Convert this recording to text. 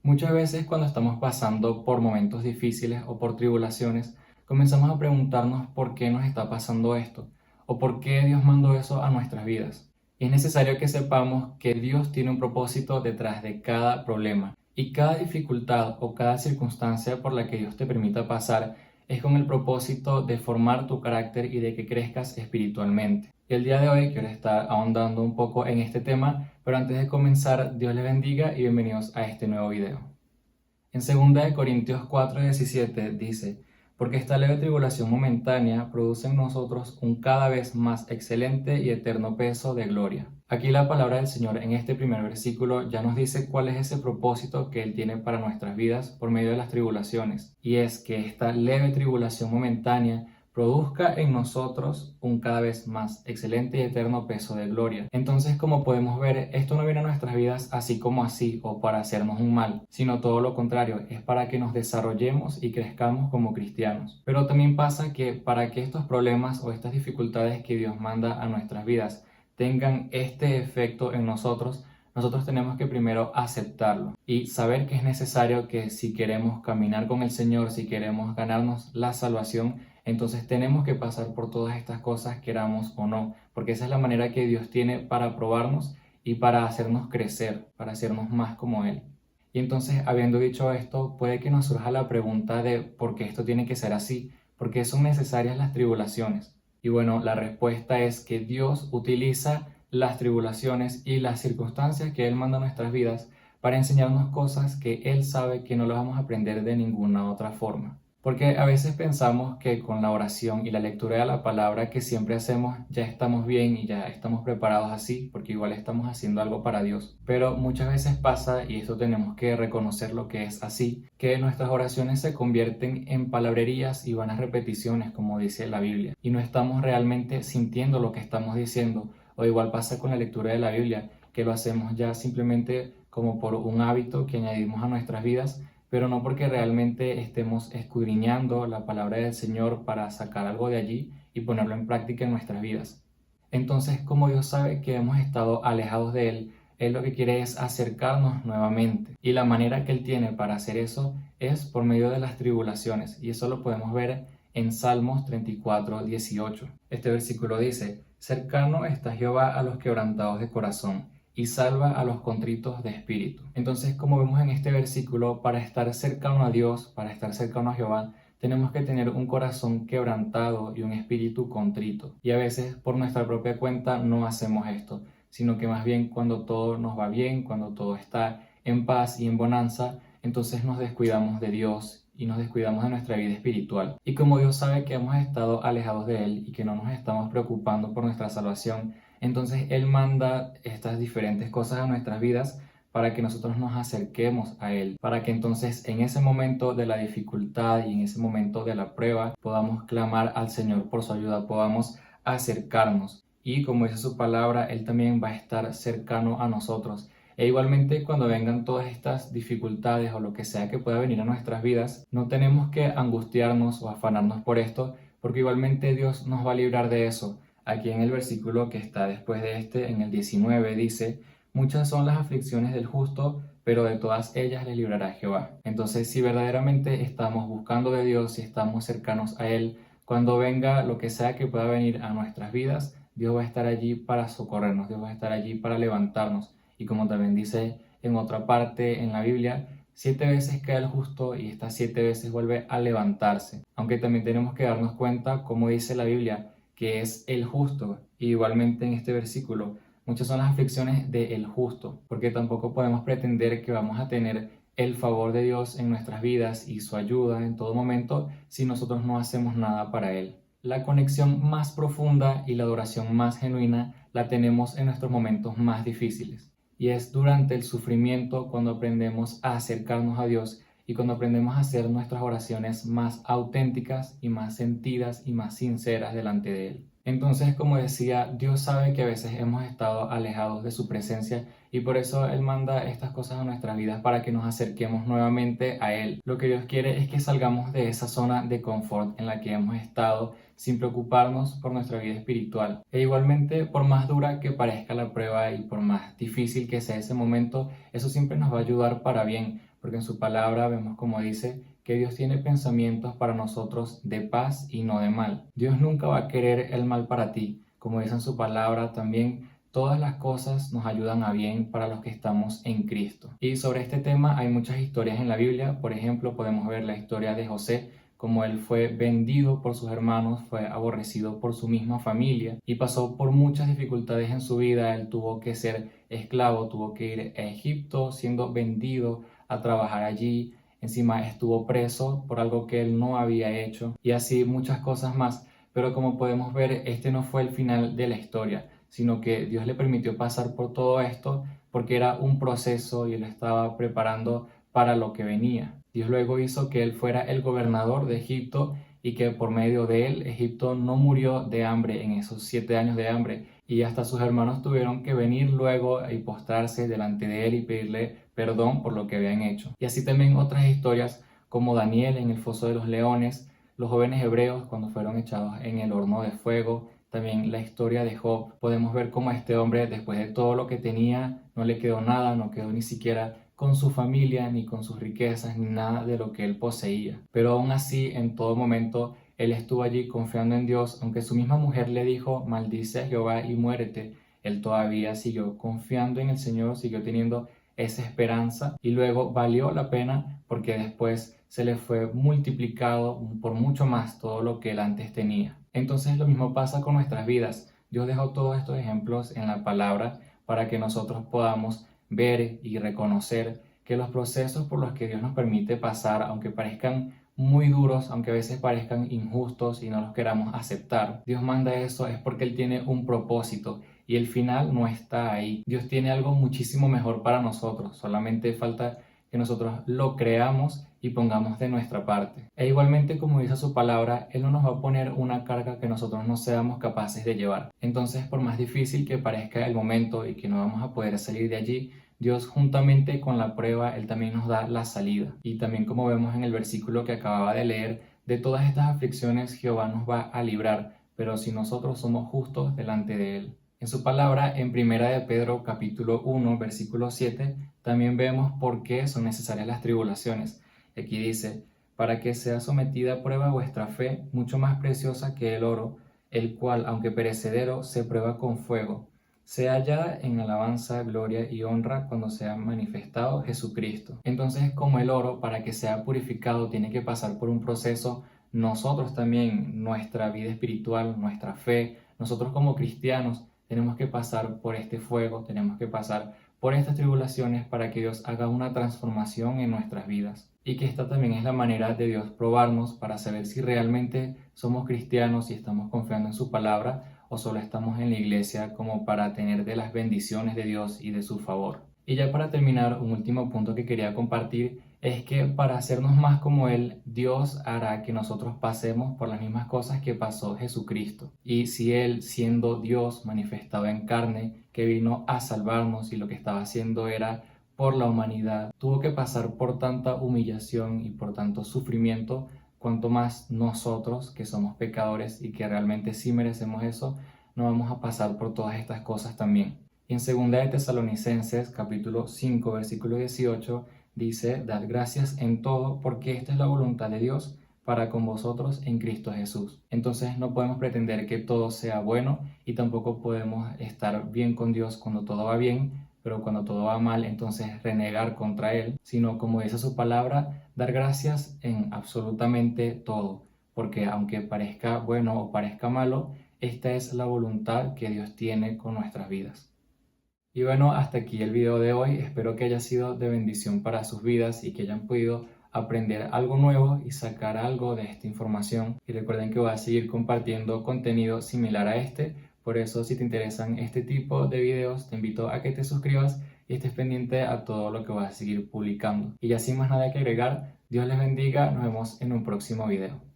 Muchas veces cuando estamos pasando por momentos difíciles o por tribulaciones, comenzamos a preguntarnos por qué nos está pasando esto o por qué Dios mandó eso a nuestras vidas. Y es necesario que sepamos que Dios tiene un propósito detrás de cada problema y cada dificultad o cada circunstancia por la que Dios te permita pasar es con el propósito de formar tu carácter y de que crezcas espiritualmente. Y el día de hoy quiero estar ahondando un poco en este tema, pero antes de comenzar, Dios les bendiga y bienvenidos a este nuevo video. En 2 Corintios 4:17 dice, porque esta leve tribulación momentánea produce en nosotros un cada vez más excelente y eterno peso de gloria. Aquí la palabra del Señor en este primer versículo ya nos dice cuál es ese propósito que Él tiene para nuestras vidas por medio de las tribulaciones, y es que esta leve tribulación momentánea produzca en nosotros un cada vez más excelente y eterno peso de gloria. Entonces, como podemos ver, esto no viene a nuestras vidas así como así o para hacernos un mal, sino todo lo contrario, es para que nos desarrollemos y crezcamos como cristianos. Pero también pasa que para que estos problemas o estas dificultades que Dios manda a nuestras vidas tengan este efecto en nosotros tenemos que primero aceptarlo y saber que es necesario que si queremos caminar con el Señor, si queremos ganarnos la salvación, entonces tenemos que pasar por todas estas cosas, queramos o no, porque esa es la manera que Dios tiene para probarnos y para hacernos crecer, para hacernos más como Él. Y entonces, habiendo dicho esto, puede que nos surja la pregunta de por qué esto tiene que ser así, por qué son necesarias las tribulaciones. Y bueno, la respuesta es que Dios utiliza las tribulaciones y las circunstancias que Él manda a nuestras vidas para enseñarnos cosas que Él sabe que no las vamos a aprender de ninguna otra forma. Porque a veces pensamos que con la oración y la lectura de la palabra que siempre hacemos ya estamos bien y ya estamos preparados así, porque igual estamos haciendo algo para Dios. Pero muchas veces pasa, y esto tenemos que reconocer lo que es así, que nuestras oraciones se convierten en palabrerías y vanas repeticiones, como dice la Biblia, y no estamos realmente sintiendo lo que estamos diciendo. O igual pasa con la lectura de la Biblia, que lo hacemos ya simplemente como por un hábito que añadimos a nuestras vidas, pero no porque realmente estemos escudriñando la palabra del Señor para sacar algo de allí y ponerlo en práctica en nuestras vidas. Entonces, como Dios sabe que hemos estado alejados de Él, Él lo que quiere es acercarnos nuevamente. Y la manera que Él tiene para hacer eso es por medio de las tribulaciones. Y eso lo podemos ver en Salmos 34:18. Este versículo dice, cercano está Jehová a los quebrantados de corazón y salva a los contritos de espíritu. Entonces, como vemos en este versículo, para estar cercano a Dios, para estar cercano a Jehová, tenemos que tener un corazón quebrantado y un espíritu contrito. Y a veces por nuestra propia cuenta no hacemos esto, sino que más bien cuando todo nos va bien, cuando todo está en paz y en bonanza, entonces nos descuidamos de Dios y nos descuidamos de nuestra vida espiritual. Y como Dios sabe que hemos estado alejados de Él y que no nos estamos preocupando por nuestra salvación, entonces Él manda estas diferentes cosas a nuestras vidas para que nosotros nos acerquemos a Él, para que entonces en ese momento de la dificultad y en ese momento de la prueba podamos clamar al Señor por su ayuda, podamos acercarnos. Y como dice su palabra, Él también va a estar cercano a nosotros. E igualmente cuando vengan todas estas dificultades o lo que sea que pueda venir a nuestras vidas, no tenemos que angustiarnos o afanarnos por esto, porque igualmente Dios nos va a librar de eso. Aquí en el versículo que está después de este, en el 19, dice, muchas son las aflicciones del justo, pero de todas ellas le librará Jehová. Entonces, si verdaderamente estamos buscando de Dios, si estamos cercanos a Él, cuando venga lo que sea que pueda venir a nuestras vidas, Dios va a estar allí para socorrernos, Dios va a estar allí para levantarnos. Y como también dice en otra parte en la Biblia, 7 veces cae el justo y estas 7 veces vuelve a levantarse. Aunque también tenemos que darnos cuenta, como dice la Biblia, que es el justo. Y igualmente en este versículo, muchas son las aflicciones del justo, porque tampoco podemos pretender que vamos a tener el favor de Dios en nuestras vidas y su ayuda en todo momento si nosotros no hacemos nada para Él. La conexión más profunda y la adoración más genuina la tenemos en nuestros momentos más difíciles. Y es durante el sufrimiento cuando aprendemos a acercarnos a Dios y cuando aprendemos a hacer nuestras oraciones más auténticas y más sentidas y más sinceras delante de Él. Entonces, como decía, Dios sabe que a veces hemos estado alejados de su presencia y por eso Él manda estas cosas a nuestras vidas para que nos acerquemos nuevamente a Él. Lo que Dios quiere es que salgamos de esa zona de confort en la que hemos estado sin preocuparnos por nuestra vida espiritual. E igualmente, por más dura que parezca la prueba y por más difícil que sea ese momento, eso siempre nos va a ayudar para bien, porque en su palabra vemos como dice que Dios tiene pensamientos para nosotros de paz y no de mal. Dios nunca va a querer el mal para ti. Como dice en su palabra también, todas las cosas nos ayudan a bien para los que estamos en Cristo. Y sobre este tema hay muchas historias en la Biblia. Por ejemplo, podemos ver la historia de José, como él fue vendido por sus hermanos, fue aborrecido por su misma familia y pasó por muchas dificultades en su vida. Él tuvo que ser esclavo, tuvo que ir a Egipto siendo vendido a trabajar allí. Encima estuvo preso por algo que él no había hecho y así muchas cosas más. Pero como podemos ver, este no fue el final de la historia, sino que Dios le permitió pasar por todo esto porque era un proceso y él estaba preparando para lo que venía. Dios luego hizo que él fuera el gobernador de Egipto y que por medio de él Egipto no murió de hambre en esos 7 años de hambre, y hasta sus hermanos tuvieron que venir luego y postrarse delante de él y pedirle perdón por lo que habían hecho. Y así también otras historias como Daniel en el foso de los leones, los jóvenes hebreos cuando fueron echados en el horno de fuego, también la historia de Job. Podemos ver cómo a este hombre, después de todo lo que tenía, no le quedó nada, no quedó ni siquiera con su familia, ni con sus riquezas, ni nada de lo que él poseía. Pero aún así, en todo momento, él estuvo allí confiando en Dios, aunque su misma mujer le dijo, maldice a Jehová y muérete. Él todavía siguió confiando en el Señor, siguió teniendo esa esperanza y luego valió la pena porque después se le fue multiplicado por mucho más todo lo que él antes tenía. Entonces lo mismo pasa con nuestras vidas. Dios dejó todos estos ejemplos en la palabra para que nosotros podamos ver y reconocer que los procesos por los que Dios nos permite pasar, aunque parezcan muy duros, aunque a veces parezcan injustos y no los queramos aceptar, Dios manda eso es porque Él tiene un propósito y el final no está ahí. Dios tiene algo muchísimo mejor para nosotros, solamente falta que nosotros lo creamos y pongamos de nuestra parte. E igualmente, como dice su palabra, Él no nos va a poner una carga que nosotros no seamos capaces de llevar. Entonces, por más difícil que parezca el momento y que no vamos a poder salir de allí, Dios juntamente con la prueba, Él también nos da la salida. Y también como vemos en el versículo que acababa de leer, de todas estas aflicciones Jehová nos va a librar, pero si nosotros somos justos delante de Él. En su palabra, en Primera de Pedro capítulo 1, versículo 7, también vemos por qué son necesarias las tribulaciones. Aquí dice, para que sea sometida a prueba vuestra fe, mucho más preciosa que el oro, el cual, aunque perecedero, se prueba con fuego, sea hallada en alabanza, gloria y honra cuando sea manifestado Jesucristo. Entonces, como el oro, para que sea purificado, tiene que pasar por un proceso, nosotros también, nuestra vida espiritual, nuestra fe, nosotros como cristianos, tenemos que pasar por este fuego, tenemos que pasar por estas tribulaciones para que Dios haga una transformación en nuestras vidas. Y que esta también es la manera de Dios probarnos para saber si realmente somos cristianos y estamos confiando en su palabra o solo estamos en la iglesia como para tener de las bendiciones de Dios y de su favor. Y ya para terminar, un último punto que quería compartir es que para hacernos más como Él, Dios hará que nosotros pasemos por las mismas cosas que pasó Jesucristo. Y si Él, siendo Dios manifestado en carne, que vino a salvarnos y lo que estaba haciendo era por la humanidad, tuvo que pasar por tanta humillación y por tanto sufrimiento, cuanto más nosotros, que somos pecadores y que realmente sí merecemos eso, no vamos a pasar por todas estas cosas también. Y en 2 de Tesalonicenses, capítulo 5, versículo 18, dice, dad gracias en todo, porque esta es la voluntad de Dios para con vosotros en Cristo Jesús. Entonces no podemos pretender que todo sea bueno y tampoco podemos estar bien con Dios cuando todo va bien, pero cuando todo va mal, entonces renegar contra Él, sino como dice su palabra, dar gracias en absolutamente todo, porque aunque parezca bueno o parezca malo, esta es la voluntad que Dios tiene con nuestras vidas. Y bueno, hasta aquí el video de hoy. Espero que haya sido de bendición para sus vidas y que hayan podido aprender algo nuevo y sacar algo de esta información. Y recuerden que voy a seguir compartiendo contenido similar a este. Por eso, si te interesan este tipo de videos, te invito a que te suscribas y estés pendiente a todo lo que voy a seguir publicando. Y ya sin más nada que agregar, Dios les bendiga. Nos vemos en un próximo video.